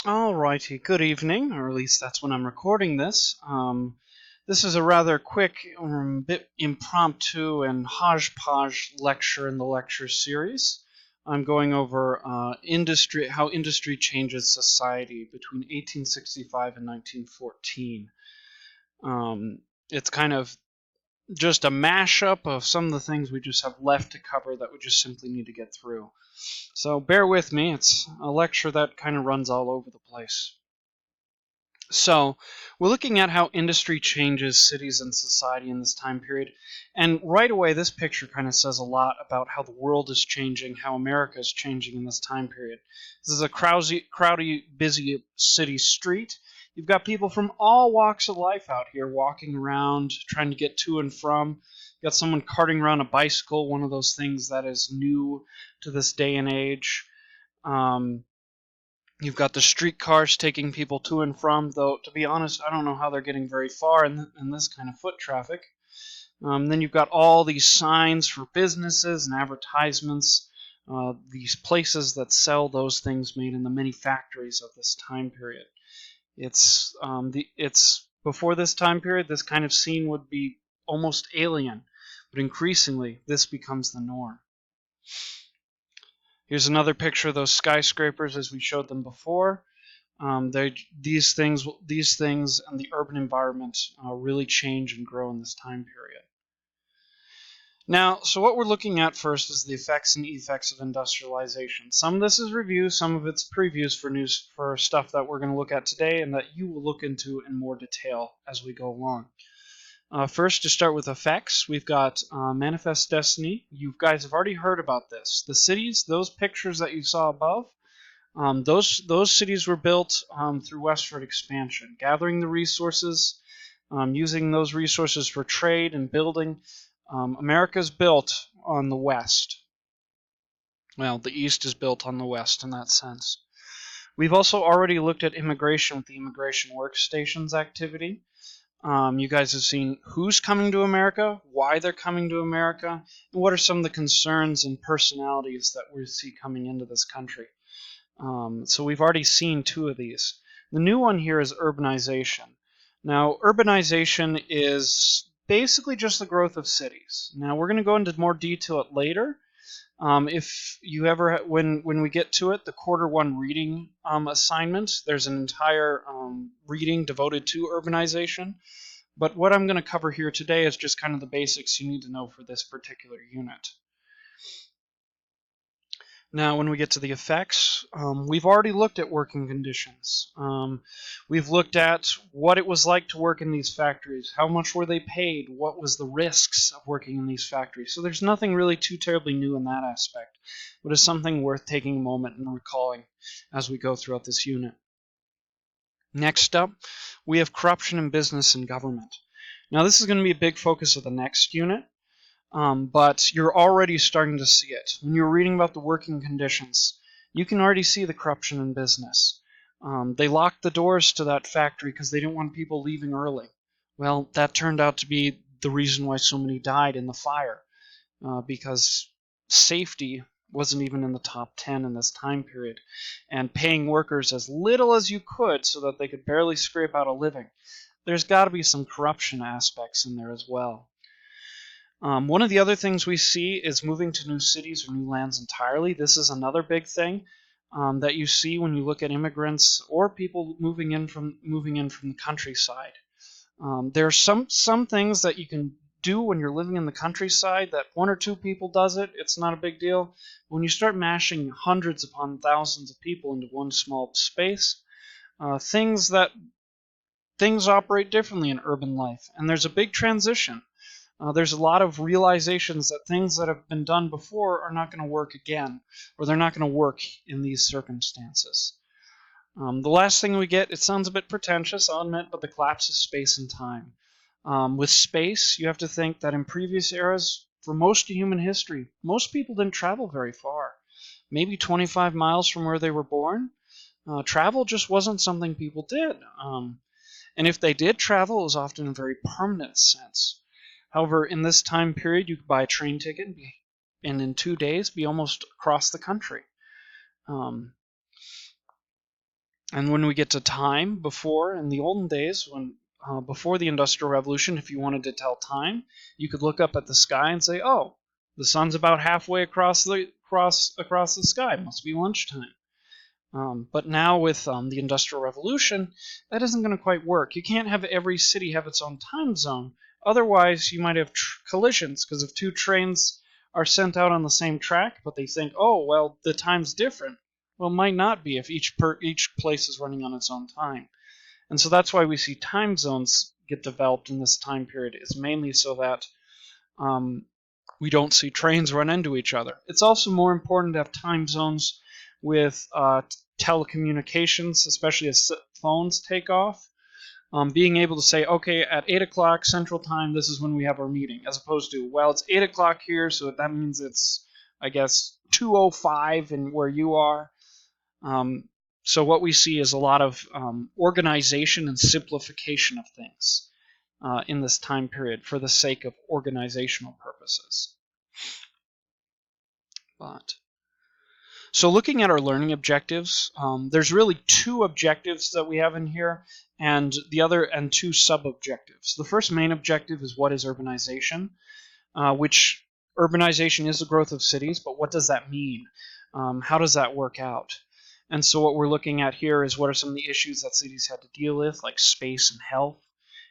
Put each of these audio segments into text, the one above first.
Alrighty, good evening, or at least that's when I'm recording this. This is a rather quick, bit impromptu and hodgepodge lecture in the lecture series. I'm going over how industry changes society between 1865 and 1914. It's kind of just a mashup of some of the things we just have left to cover that we just simply need to get through. So bear with me, it's a lecture that kind of runs all over the place. So we're looking at how industry changes cities and society in this time period. And right away, this picture kind of says a lot about how the world is changing, how America is changing in this time period. This is a crowdy, busy city street. You've got people from all walks of life out here walking around, trying to get to and from. You've got someone carting around a bicycle, one of those things that is new to this day and age. You've got the streetcars taking people to and from, though, to be honest, I don't know how they're getting very far in this kind of foot traffic. Then you've got all these signs for businesses and advertisements, these places that sell those things made in the many factories of this time period. It's before this time period, this kind of scene would be almost alien, but increasingly, this becomes the norm. Here's another picture of those skyscrapers as we showed them before. These things and the urban environment really change and grow in this time period. Now, so what we're looking at first is the effects and effects of industrialization. Some of this is review, some of it's previews for stuff that we're going to look at today and that you will look into in more detail as we go along. First, to start with effects, we've got Manifest Destiny. You guys have already heard about this. The cities, those pictures that you saw above, those cities were built through westward expansion, gathering the resources, using those resources for trade and building. America's built on the west. Well, the east is built on the west in that sense. We've also already looked at immigration with the Immigration Workstations activity. You guys have seen who's coming to America, why they're coming to America, and what are some of the concerns and personalities that we see coming into this country. So we've already seen two of these. The new one here is urbanization. Now, urbanization is basically just the growth of cities. Now, we're going to go into more detail later. If you ever, when we get to it, the quarter one reading assignment, there's an entire reading devoted to urbanization. But what I'm going to cover here today is just kind of the basics you need to know for this particular unit. Now, when we get to the effects, we've already looked at working conditions. We've looked at what it was like to work in these factories, how much were they paid, what was the risks of working in these factories. So there's nothing really too terribly new in that aspect, but it's something worth taking a moment and recalling as we go throughout this unit. Next up, we have corruption in business and government. Now, this is going to be a big focus of the next unit. But you're already starting to see it. When you're reading about the working conditions, you can already see the corruption in business. They locked the doors to that factory because they didn't want people leaving early. Well, that turned out to be the reason why so many died in the fire, because safety wasn't even in the top 10 in this time period, and paying workers as little as you could so that they could barely scrape out a living. There's got to be some corruption aspects in there as well. One of the other things we see is moving to new cities or new lands entirely. This is another big thing that you see when you look at immigrants or people moving in from the countryside. There are some things that you can do when you're living in the countryside that one or two people does it. It's not a big deal. When you start mashing hundreds upon thousands of people into one small space, things operate differently in urban life, and there's a big transition. There's a lot of realizations that things that have been done before are not going to work again, or they're not going to work in these circumstances. The last thing we get, it sounds a bit pretentious, I'll admit, but the collapse of space and time. With space, you have to think that in previous eras, for most of human history, most people didn't travel very far. Maybe 25 miles from where they were born. Travel just wasn't something people did. And if they did travel, it was often in a very permanent sense. However, in this time period, you could buy a train ticket and in 2 days be almost across the country. And when we get to time, before, in the olden days, when before the Industrial Revolution, if you wanted to tell time, you could look up at the sky and say, "Oh, the sun's about halfway across the sky. Must be lunchtime." But now with the Industrial Revolution, that isn't going to quite work. You can't have every city have its own time zone. Otherwise, you might have collisions, because if two trains are sent out on the same track, but they think, "Oh, well, the time's different." Well, it might not be if each place is running on its own time. And so that's why we see time zones get developed in this time period. It's mainly so that we don't see trains run into each other. It's also more important to have time zones with telecommunications, especially as phones take off. Being able to say, okay, at 8 o'clock Central Time, this is when we have our meeting, as opposed to, well, it's 8 o'clock here, so that means it's, I guess, 2:05 in where you are. So what we see is a lot of organization and simplification of things in this time period for the sake of organizational purposes. So looking at our learning objectives, there's really two objectives that we have in here, and two sub-objectives. The first main objective is, what is urbanization? Which urbanization is the growth of cities, but what does that mean? How does that work out? And so what we're looking at here is, what are some of the issues that cities had to deal with, like space and health?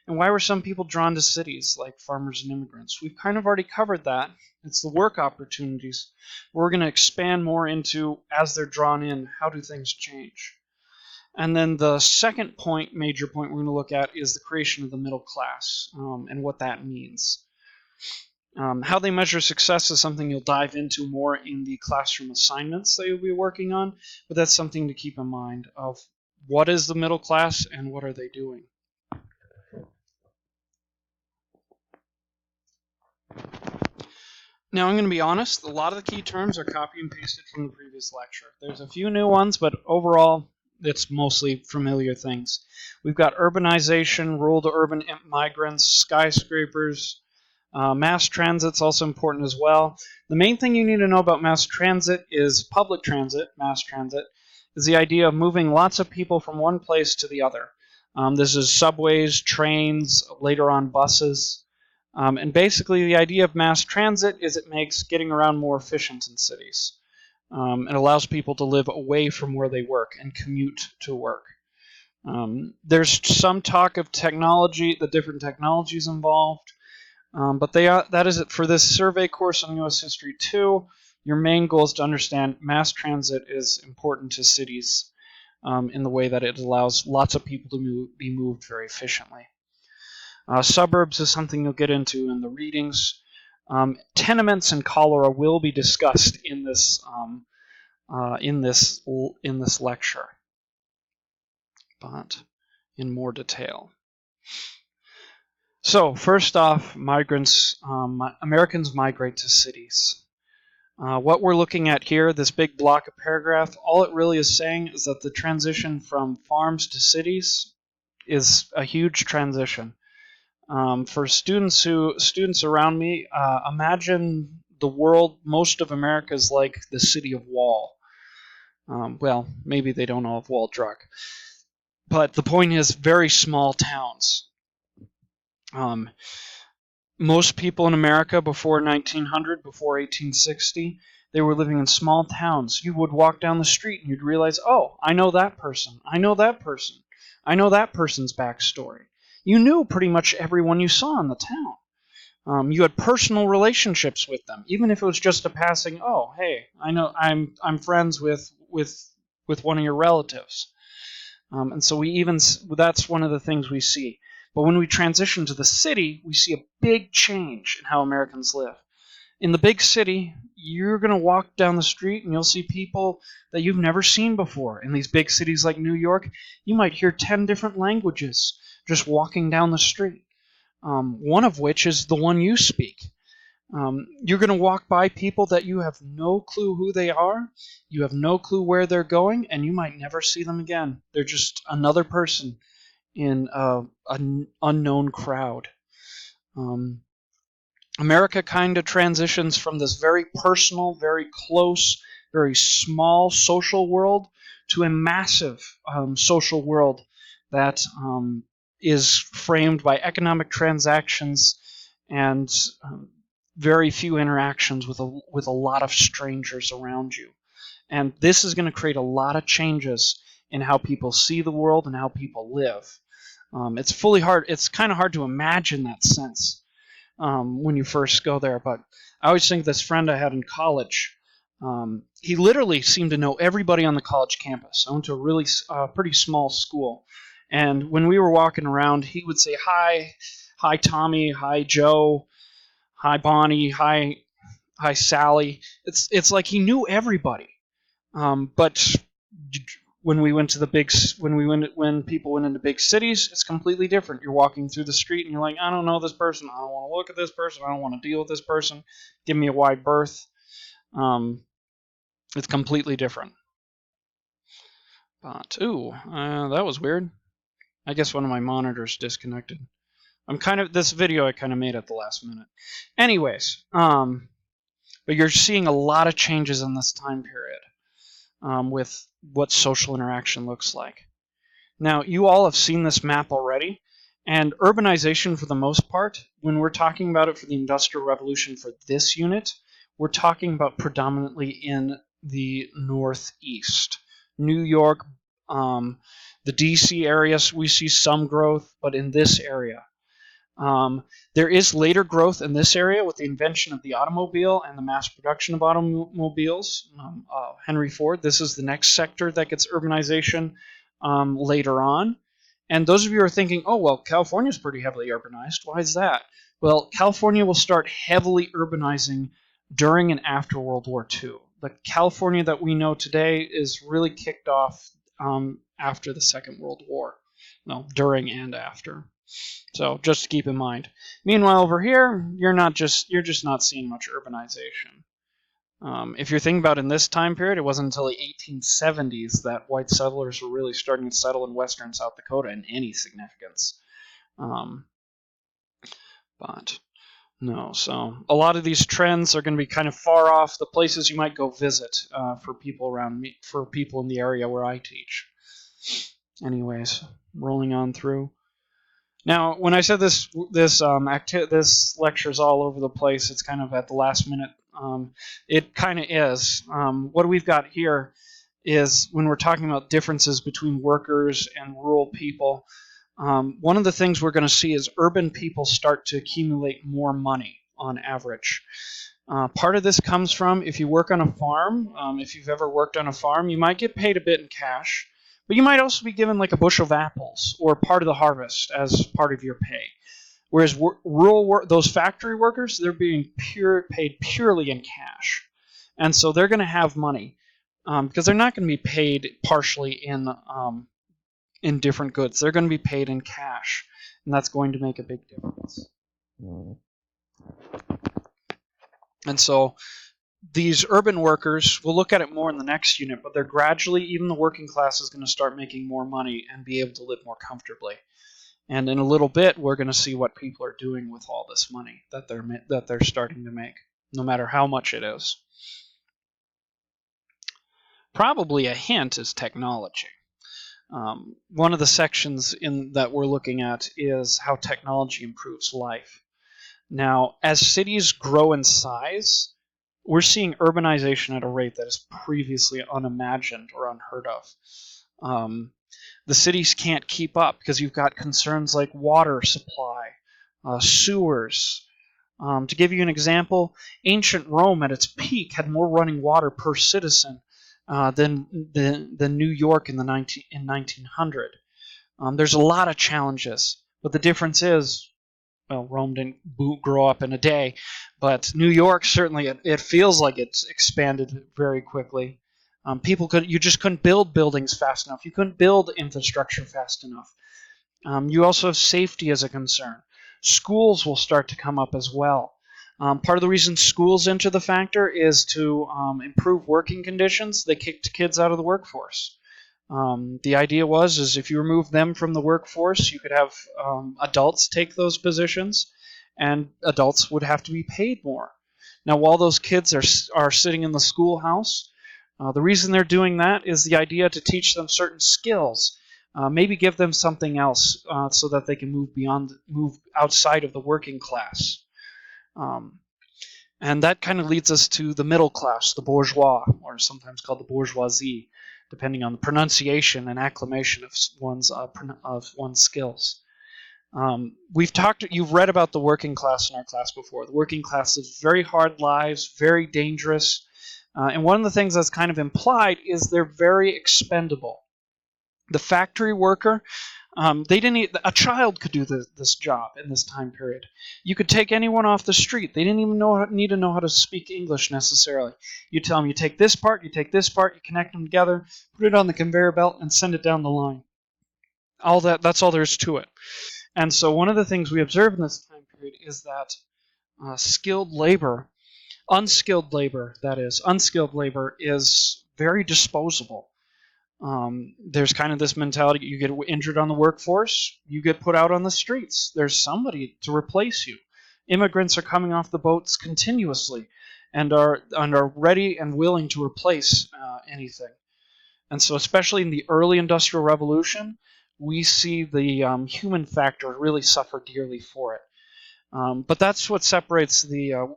And why were some people drawn to cities, like farmers and immigrants? We've kind of already covered that. It's the work opportunities. We're going to expand more into, as they're drawn in, how do things change? And then the second major point we're going to look at, is the creation of the middle class and what that means. How they measure success is something you'll dive into more in the classroom assignments that you'll be working on, but that's something to keep in mind of what is the middle class and what are they doing. Now I'm going to be honest, a lot of the key terms are copy and pasted from the previous lecture. There's a few new ones, but overall it's mostly familiar things. We've got urbanization, rural to urban migrants, skyscrapers, mass transit's also important as well. The main thing you need to know about mass transit is public transit. Mass transit is the idea of moving lots of people from one place to the other. This is subways, trains, later on buses. And basically the idea of mass transit is it makes getting around more efficient in cities. It allows people to live away from where they work and commute to work. There's some talk of technology, the different technologies involved. But that is it for this survey course on U.S. History 2. Your main goal is to understand mass transit is important to cities in the way that it allows lots of people to be moved very efficiently. Suburbs is something you'll get into in the readings. Tenements and cholera will be discussed in this lecture, but in more detail. So first off, Americans migrate to cities. What we're looking at here, this big block of paragraph, all it really is saying is that the transition from farms to cities is a huge transition. For students around me, imagine the world, most of America is like the city of Wall. Well, maybe they don't know of Wall Drug. But the point is, very small towns. Most people in America before 1900, before 1860, they were living in small towns. You would walk down the street and you'd realize, oh, I know that person. I know that person. I know that person's backstory. You knew pretty much everyone you saw in the town. You had personal relationships with them, even if it was just a passing, oh, hey, I know I'm friends with one of your relatives. And so that's one of the things we see. But when we transition to the city, we see a big change in how Americans live. In the big city, you're going to walk down the street and you'll see people that you've never seen before. In these big cities like New York, you might hear 10 different languages just walking down the street, one of which is the one you speak. You're going to walk by people that you have no clue who they are, you have no clue where they're going, and you might never see them again. They're just another person in an unknown crowd. America kind of transitions from this very personal, very close, very small social world to a massive social world that is framed by economic transactions and very few interactions with a lot of strangers around you. And this is going to create a lot of changes in how people see the world and how people live. It's kind of hard to imagine that sense when you first go there. But I always think this friend I had in college, he literally seemed to know everybody on the college campus. I went to a really pretty small school. And when we were walking around, he would say, hi Tommy, hi Joe, hi Bonnie, hi Sally. It's like he knew everybody. But when people went into big cities, it's completely different. You're walking through the street and you're like, I don't know this person. I don't want to look at this person. I don't want to deal with this person. Give me a wide berth. It's completely different. But that was weird. I guess one of my monitors disconnected. This video I kind of made at the last minute. Anyways, but you're seeing a lot of changes in this time period. With what social interaction looks like. Now, you all have seen this map already, and urbanization, for the most part, when we're talking about it for the Industrial Revolution for this unit, we're talking about predominantly in the Northeast. New York, the DC areas, we see some growth, but in this area. There is later growth in this area with the invention of the automobile and the mass production of automobiles. Henry Ford, this is the next sector that gets urbanization later on. And those of you who are thinking, oh, well, California is pretty heavily urbanized. Why is that? Well, California will start heavily urbanizing during and after World War II. The California that we know today is really kicked off after the Second World War. No, during and after. So just to keep in mind. Meanwhile, over here, you're just not seeing much urbanization. If you're thinking about in this time period, it wasn't until the 1870s that white settlers were really starting to settle in western South Dakota in any significance. But no, so a lot of these trends are going to be kind of far off the places you might go visit for people around me, for people in the area where I teach. Anyways, rolling on through. Now, when I said this lecture is all over the place, it's kind of at the last minute. It kind of is. What we've got here is when we're talking about differences between workers and rural people, one of the things we're going to see is urban people start to accumulate more money on average. Part of this comes from if you work on a farm. If you've ever worked on a farm, you might get paid a bit in cash. But you might also be given like a bushel of apples or part of the harvest as part of your pay. Whereas those factory workers, they're being paid purely in cash. And so they're going to have money because they're not going to be paid partially in different goods. They're going to be paid in cash. And that's going to make a big difference. And so these urban workers, we'll look at it more in the next unit, but they're gradually, even the working class is going to start making more money and be able to live more comfortably. And in a little bit, we're going to see what people are doing with all this money that they're starting to make, no matter how much it is. Probably a hint is technology. One of the sections that we're looking at is how technology improves life. Now, as cities grow in size, we're seeing urbanization at a rate that is previously unimagined or unheard of. The cities can't keep up because you've got concerns like water supply, sewers. To give you an example, ancient Rome at its peak had more running water per citizen than New York in 1900. There's a lot of challenges, but the difference is, well, Rome didn't grow up in a day, but New York certainly, it feels like it's expanded very quickly. You just couldn't build buildings fast enough. You couldn't build infrastructure fast enough. You also have safety as a concern. Schools will start to come up as well. Part of the reason schools enter the factor is to improve working conditions. They kicked kids out of the workforce. The idea is if you remove them from the workforce, you could have adults take those positions, and adults would have to be paid more. Now, while those kids are sitting in the schoolhouse, The reason they're doing that is the idea to teach them certain skills, maybe give them something else so that they can move outside of the working class. And that kind of leads us to the middle class, the bourgeois, or sometimes called the bourgeoisie, depending on the pronunciation and acclamation of one's skills. You've read about the working class in our class before. The working class is very hard lives, very dangerous, and one of the things that's kind of implied is they're very expendable. The factory worker, a child could do this job in this time period. You could take anyone off the street. They didn't even need to know how to speak English necessarily. You tell them, you take this part, you connect them together, put it on the conveyor belt, and send it down the line. That's all there is to it. And so one of the things we observe in this time period is that unskilled labor is very disposable. There's kind of this mentality: you get injured on the workforce, you get put out on the streets. There's somebody to replace you. Immigrants are coming off the boats continuously and are ready and willing to replace anything. And so especially in the early Industrial Revolution, we see the human factor really suffer dearly for it. But that's what separates the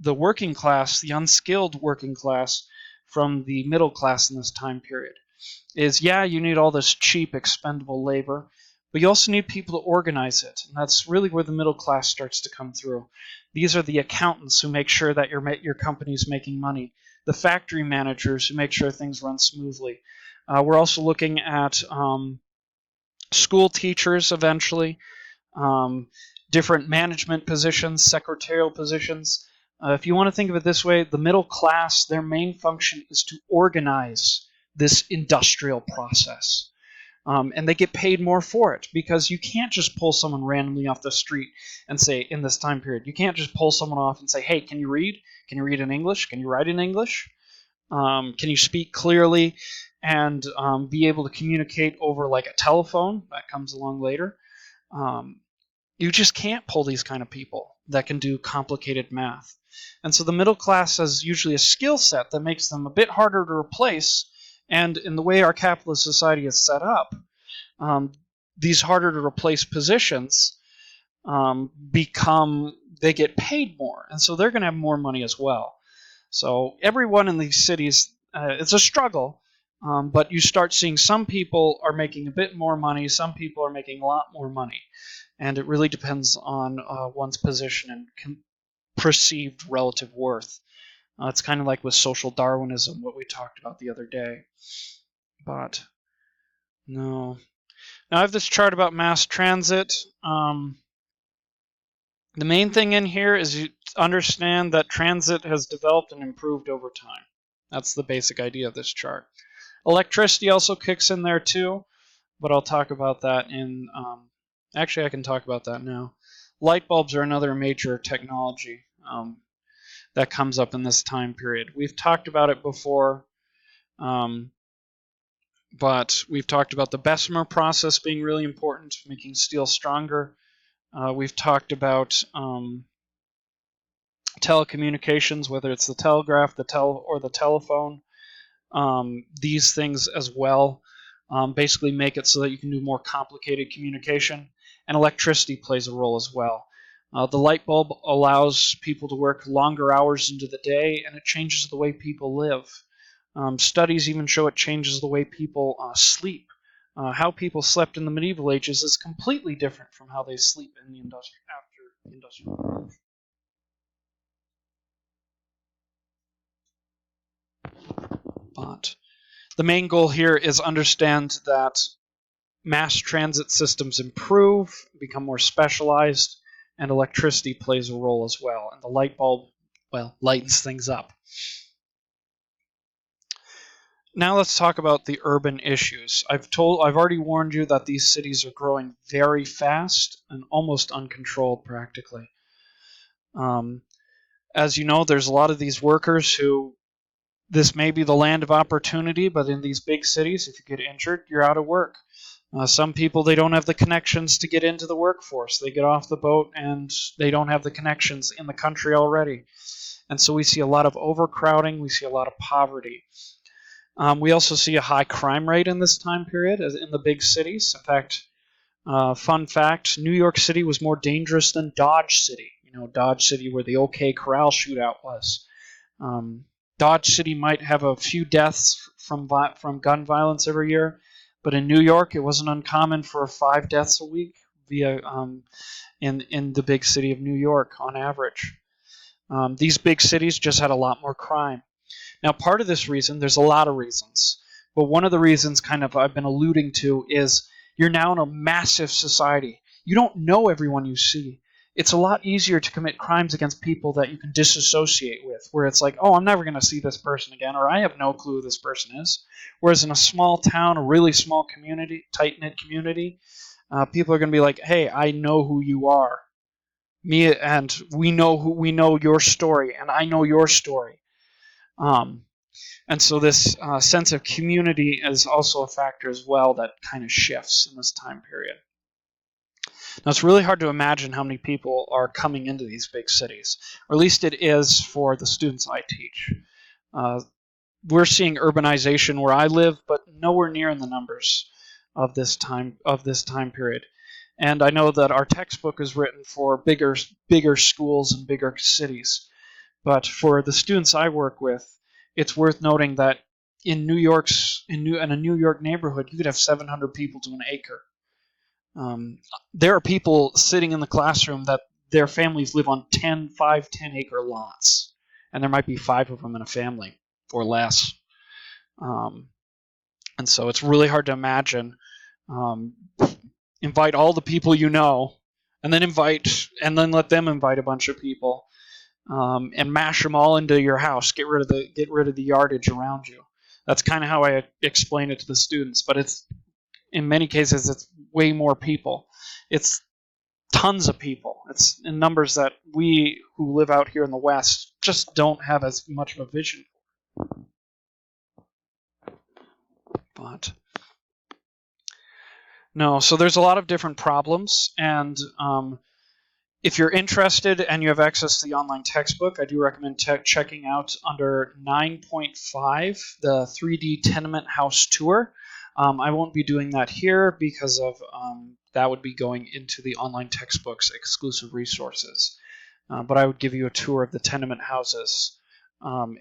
working class, the unskilled working class, from the middle class in this time period. You need all this cheap, expendable labor, but you also need people to organize it. And that's really where the middle class starts to come through. These are the accountants who make sure that your company's making money, the factory managers who make sure things run smoothly. We're also looking at school teachers eventually, different management positions, secretarial positions. If you want to think of it this way, the middle class, their main function is to organize this industrial process. And they get paid more for it, because you can't just pull someone randomly off the street and say, in this time period, you can't just pull someone off and say, hey, can you read? Can you read in English? Can you write in English? Can you speak clearly and be able to communicate over like a telephone? That comes along later. You just can't pull these kind of people that can do complicated math. And so the middle class has usually a skill set that makes them a bit harder to replace. And in the way our capitalist society is set up, these harder to replace positions they get paid more. And so they're going to have more money as well. So everyone in these cities, it's a struggle, but you start seeing some people are making a bit more money, some people are making a lot more money. And it really depends on one's position and perceived relative worth. It's kind of like with social Darwinism, what we talked about the other day. But no. Now I have this chart about mass transit. The main thing in here is you understand that transit has developed and improved over time. That's the basic idea of this chart. Electricity also kicks in there too, but I'll talk about that in... actually, I can talk about that now. Light bulbs are another major technology that comes up in this time period. We've talked about it before, but we've talked about the Bessemer process being really important, making steel stronger. We've talked about telecommunications, whether it's the telegraph, or the telephone. These things as well basically make it so that you can do more complicated communication. And electricity plays a role as well. The light bulb allows people to work longer hours into the day, and it changes the way people live. Studies even show it changes the way people sleep. How people slept in the medieval ages is completely different from how they sleep in the after the Industrial Revolution. But the main goal here is understand that mass transit systems improve, become more specialized, and electricity plays a role as well. And the light bulb, lightens things up. Now let's talk about the urban issues. I've already warned you that these cities are growing very fast and almost uncontrolled practically. As you know, there's a lot of these workers who, this may be the land of opportunity, but in these big cities, if you get injured, you're out of work. Some people, they don't have the connections to get into the workforce. They get off the boat and they don't have the connections in the country already. And so we see a lot of overcrowding, we see a lot of poverty. We also see a high crime rate in this time period in the big cities. In fact, fun fact, New York City was more dangerous than Dodge City. Dodge City where the OK Corral shootout was. Um, Dodge City might have a few deaths from gun violence every year, but in New York, it wasn't uncommon for 5 deaths a week via in the big city of New York on average. These big cities just had a lot more crime. Now, part of this reason, there's a lot of reasons, but one of the reasons kind of I've been alluding to is you're now in a massive society. You don't know everyone you see. It's a lot easier to commit crimes against people that you can disassociate with, where it's like, oh, I'm never going to see this person again, or I have no clue who this person is. Whereas in a small town, a really small community, tight-knit community, people are going to be like, hey, I know who you are. Me and we know your story, and I know your story. And so this sense of community is also a factor as well that kind of shifts in this time period. Now, it's really hard to imagine how many people are coming into these big cities, or at least it is for the students I teach. We're seeing urbanization where I live, but nowhere near in the numbers of this time period. And I know that our textbook is written for bigger schools and bigger cities. But for the students I work with, it's worth noting that in a New York neighborhood, you could have 700 people to an acre. There are people sitting in the classroom that their families live on 10 acre lots, and there might be 5 of them in a family or less. And so it's really hard to imagine. Invite all the people you know, and then let them invite a bunch of people. And mash them all into your house. Get rid of the yardage around you. That's kind of how I explain it to the students. But it's in many cases it's way more people. It's tons of people. It's in numbers that we who live out here in the West just don't have as much of a vision. But no, so there's a lot of different problems, and if you're interested and you have access to the online textbook, I do recommend checking out under 9.5, the 3D tenement house tour. I won't be doing that here because of that would be going into the online textbook's exclusive resources. But I would give you a tour of the tenement houses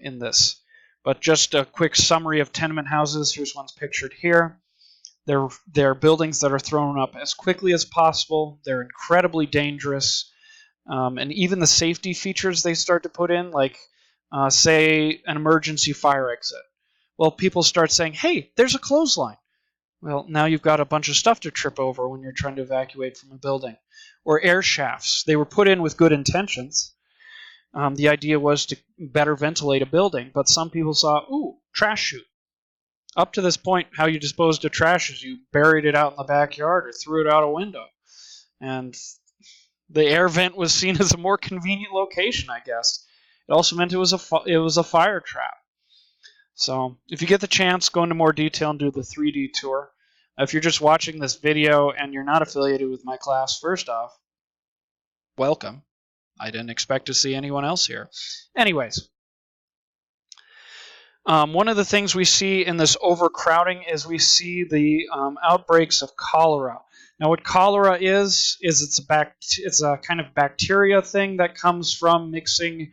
in this. But just a quick summary of tenement houses. Here's one's pictured here. They're buildings that are thrown up as quickly as possible. They're incredibly dangerous. And even the safety features they start to put in, like, say, an emergency fire exit. Well, people start saying, hey, there's a clothesline. Well, now you've got a bunch of stuff to trip over when you're trying to evacuate from a building. Or air shafts. They were put in with good intentions. The idea was to better ventilate a building, but some people saw, ooh, trash chute. Up to this point, how you disposed of trash is you buried it out in the backyard or threw it out a window. And the air vent was seen as a more convenient location, I guess. It also meant it was a fire trap. So if you get the chance, go into more detail and do the 3D tour. If you're just watching this video and you're not affiliated with my class, first off, welcome. I didn't expect to see anyone else here. Anyways, one of the things we see in this overcrowding is we see the outbreaks of cholera. Now, what cholera is it's a kind of bacteria thing that comes from mixing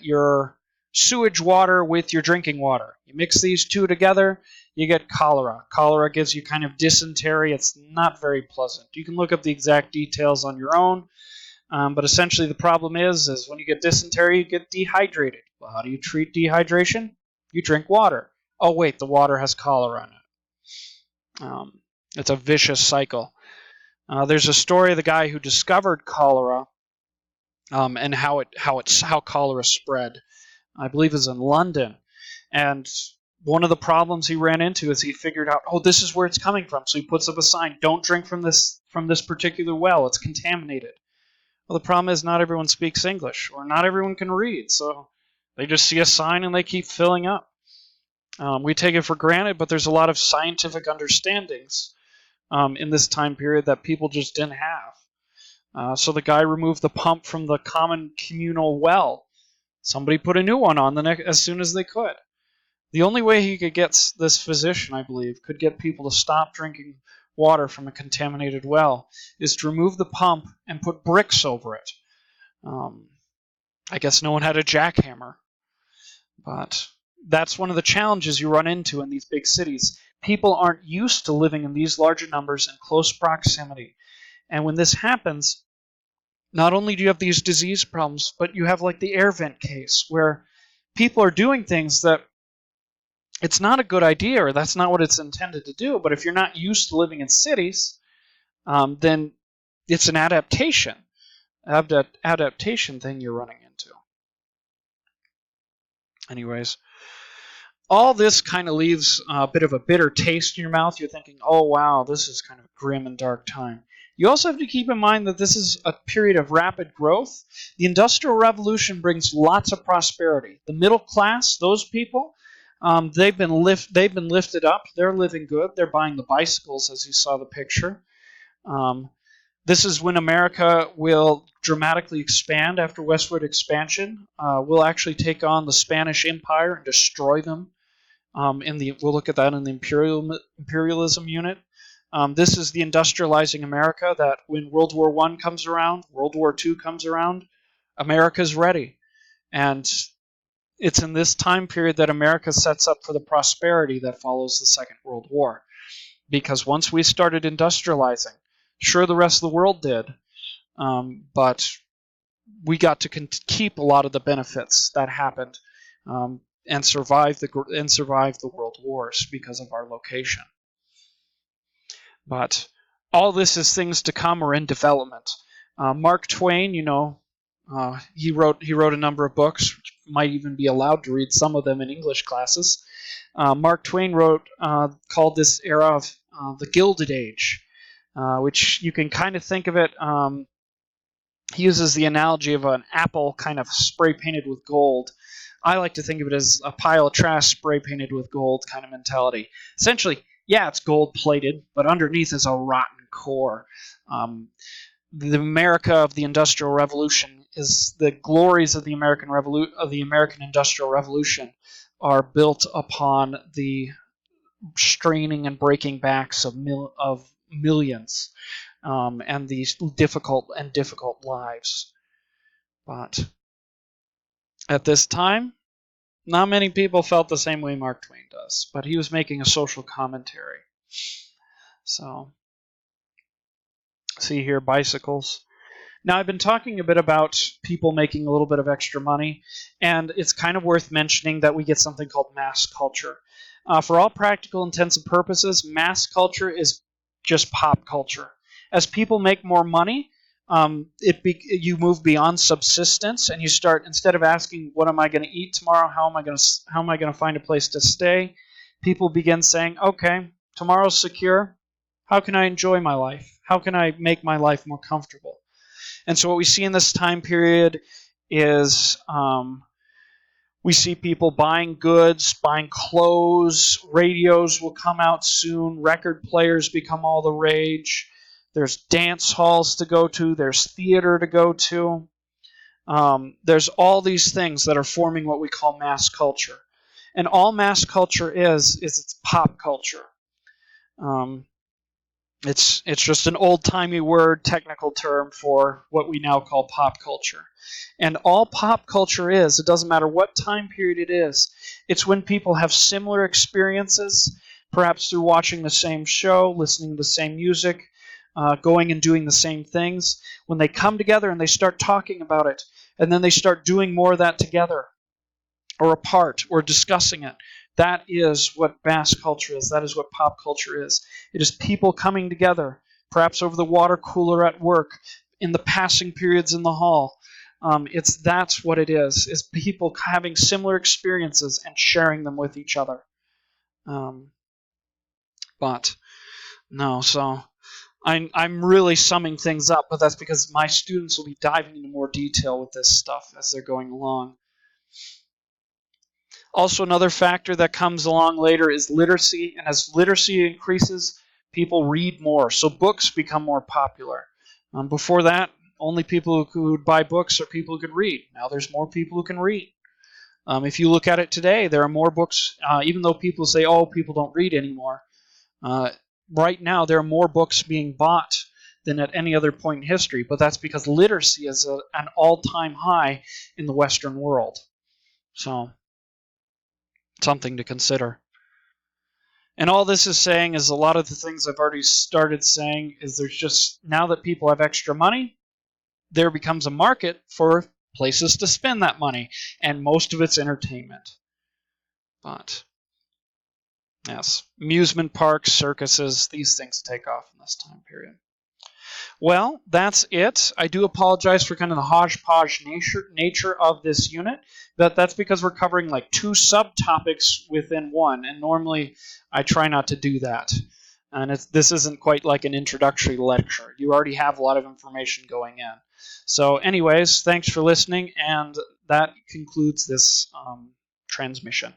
your sewage water with your drinking water. You mix these two together, you get cholera. Cholera gives you kind of dysentery. It's not very pleasant. You can look up the exact details on your own, but essentially the problem is when you get dysentery, you get dehydrated. Well, how do you treat dehydration? You drink water. Oh, wait, the water has cholera in it. It's a vicious cycle. There's a story of the guy who discovered cholera and how cholera spread. I believe is in London. And one of the problems he ran into is he figured out, oh, this is where it's coming from. So he puts up a sign, don't drink from this particular well. It's contaminated. Well, the problem is not everyone speaks English, or not everyone can read. So they just see a sign and they keep filling up. We take it for granted, but there's a lot of scientific understandings in this time period that people just didn't have. So the guy removed the pump from the common communal well. Somebody put a new one on as soon as they could. The only way he could get this physician, I believe, could get people to stop drinking water from a contaminated well is to remove the pump and put bricks over it. I guess no one had a jackhammer, but that's one of the challenges you run into in these big cities. People aren't used to living in these larger numbers in close proximity. And when this happens, not only do you have these disease problems, but you have like the air vent case where people are doing things that it's not a good idea or that's not what it's intended to do. But if you're not used to living in cities, then it's an adaptation thing you're running into. Anyways, all this kind of leaves a bit of a bitter taste in your mouth. You're thinking, oh, wow, this is kind of a grim and dark time. You also have to keep in mind that this is a period of rapid growth. The Industrial Revolution brings lots of prosperity. The middle class, those people, they've been lifted up. They're living good. They're buying the bicycles, as you saw the picture. This is when America will dramatically expand after westward expansion. We'll actually take on the Spanish Empire and destroy them. We'll look at that in the imperialism unit. This is the industrializing America that when World War I comes around, World War II comes around, America's ready. And it's in this time period that America sets up for the prosperity that follows the Second World War. Because once we started industrializing, sure, the rest of the world did, but we got to keep a lot of the benefits that happened and survive the world wars because of our location. But all this is things to come or in development. Mark Twain, he wrote a number of books. Might even be allowed to read some of them in English classes. Mark Twain wrote called this era of the Gilded Age, which you can kind of think of it. He uses the analogy of an apple kind of spray painted with gold. I like to think of it as a pile of trash spray painted with gold kind of mentality. Essentially, yeah, it's gold plated, but underneath is a rotten core. The America of the Industrial Revolution is the glories of the American Industrial Revolution are built upon the straining and breaking backs of millions and these difficult lives. But at this time, not many people felt the same way Mark Twain does, but he was making a social commentary. So, see here, bicycles. Now, I've been talking a bit about people making a little bit of extra money, and it's kind of worth mentioning that we get something called mass culture. For all practical intents and purposes, mass culture is just pop culture. As people make more money, you move beyond subsistence, and you start, instead of asking, "What am I going to eat tomorrow? How am I going to find a place to stay?" People begin saying, "Okay, tomorrow's secure. How can I enjoy my life? How can I make my life more comfortable?" And so what we see in this time period is we see people buying goods, buying clothes, radios will come out soon, record players become all the rage, there's dance halls to go to, there's theater to go to. There's all these things that are forming what we call mass culture. And all mass culture is it's pop culture. It's just an old-timey word, technical term for what we now call pop culture. And all pop culture is, it doesn't matter what time period it is, it's when people have similar experiences, perhaps through watching the same show, listening to the same music, going and doing the same things. When they come together and they start talking about it, and then they start doing more of that together, or apart, or discussing it. That is what mass culture is. That is what pop culture is. It is people coming together, perhaps over the water cooler at work, in the passing periods in the hall. That's what it is people having similar experiences and sharing them with each other. But no, so I'm really summing things up, but that's because my students will be diving into more detail with this stuff as they're going along. Also, another factor that comes along later is literacy, and as literacy increases, people read more, so books become more popular. Before that, only people who would buy books are people who could read. Now there's more people who can read. If you look at it today, there are more books, even though people say, oh, people don't read anymore. Right now, there are more books being bought than at any other point in history, but that's because literacy is an all-time high in the Western world. So, something to consider. And all this is saying is a lot of the things I've already started saying is there's just, now that people have extra money, there becomes a market for places to spend that money, and most of it's entertainment. But yes, amusement parks, circuses, these things take off in this time period. Well, that's it. I do apologize for kind of the hodgepodge nature of this unit, but that's because we're covering like 2 subtopics within one, and normally I try not to do that. And this isn't quite like an introductory lecture. You already have a lot of information going in. So anyways, thanks for listening, and that concludes this transmission.